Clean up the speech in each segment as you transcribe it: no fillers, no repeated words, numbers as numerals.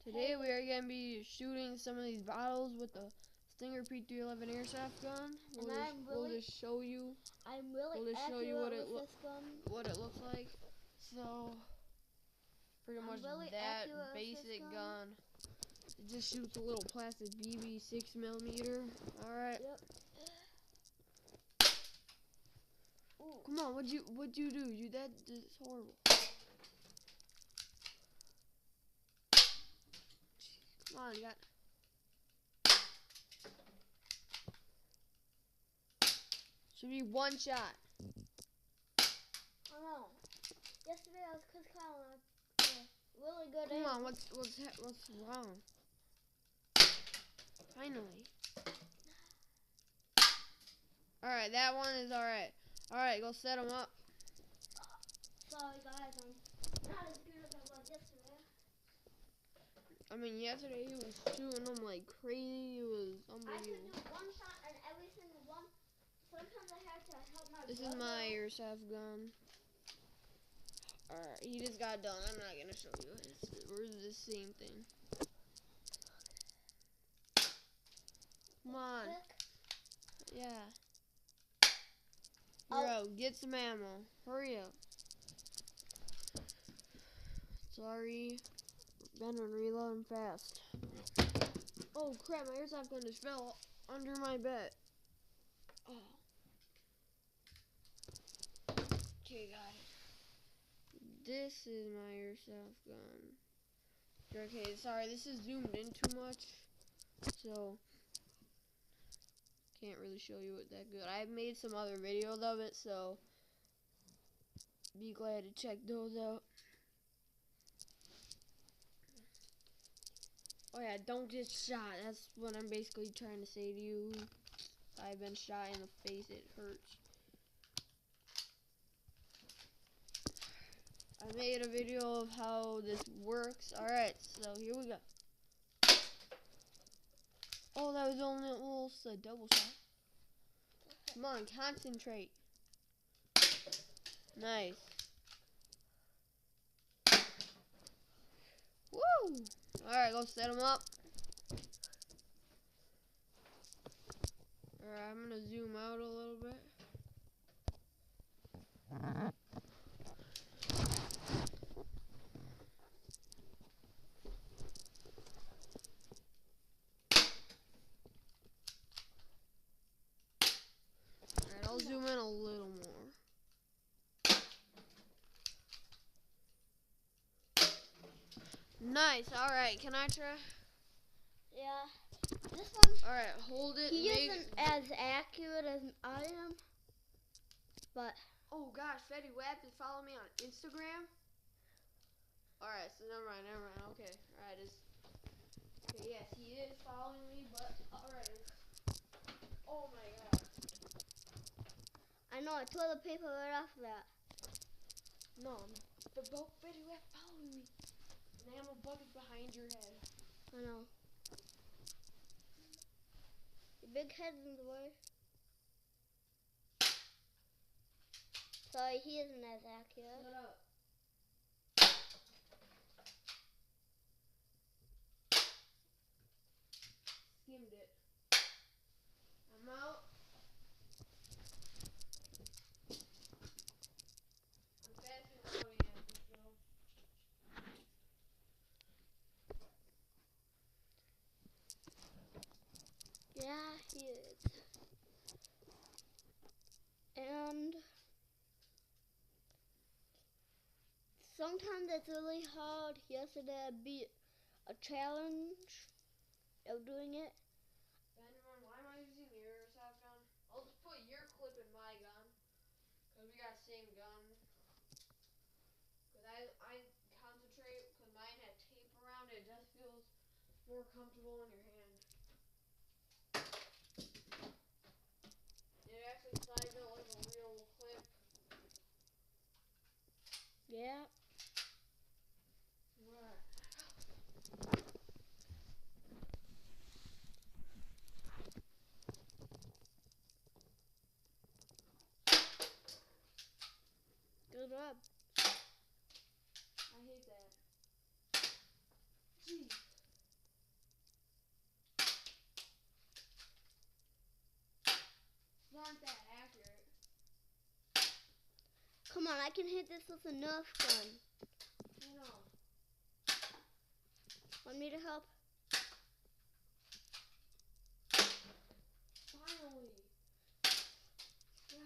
Today we are going to be shooting some of these bottles with the Stinger P311 airsoft gun. We'll just show you. I'm really We'll just show you what it looks like. So pretty much that basic gun. It just shoots a little plastic BB 6mm. All right. Yep. Ooh. Come on, what'd you do? That's horrible. Come on, you got. Should be one shot. Oh no. Yesterday I was Chris Kyle and I really good. Come on, what's wrong? Finally. Alright, that one is alright. Alright, go set them up. Sorry guys, I'm not as good as I was yesterday. I mean, yesterday he was shooting them like crazy. It was unbelievable. I could do one shot and every single one. Sometimes I had to help my This brother. is my airsoft gun. Alright, he just got done. I'm not going to show you. We're the same thing. Come on. Yeah. Bro, get some ammo. Hurry up. Sorry. Been reloading fast. Oh crap, my airsoft gun just fell under my bed. Oh. Okay, got it. This is my airsoft gun. Okay, sorry, this is zoomed in too much. So can't really show you it that good. I've made some other videos of it, so be glad to check those out. Oh yeah, don't get shot. That's what I'm basically trying to say to you. I've been shot in the face. It hurts. I made a video of how this works. Alright, so here we go. Oh, that was only almost a double shot. Come on, concentrate. Nice. Woo! Alright, go set them up. Alright, I'm going to zoom out a little bit. Alright, I'll zoom in a little more. Nice. Alright, can I try? Yeah. This one. Alright, hold it. He isn't as accurate as I am. But. Oh gosh, Fetty Wap is following me on Instagram. Alright, so never mind. Okay. Alright, okay, yes, he is following me, but alright. Oh my god. I know, I tore the paper right off of that. No. But Fetty Wap following me. And I have a bucket behind your head. I know. Your big head's in the way. Sorry, he isn't as accurate. Shut up. Skimmed it. I'm out. I'm faster than Cody after, so. Yeah, he is. And sometimes it's really hard. Yesterday I beat a challenge of doing it. Benjamin, why am I using your airsoft gun? I'll just put your clip in my gun. Because we got the same gun. Because I concentrate, because mine had tape around it. It just feels more comfortable in your hand. It actually slides out like a real clip. Yeah. Right. Good job. I hate that. Jeez. I can hit this with a Nerf gun. I know. Want me to help? Finally. God.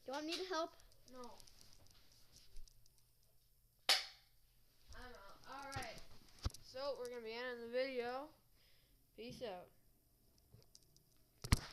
You want me to help? No. I'm out. Alright. So we're gonna be ending the video. Peace out.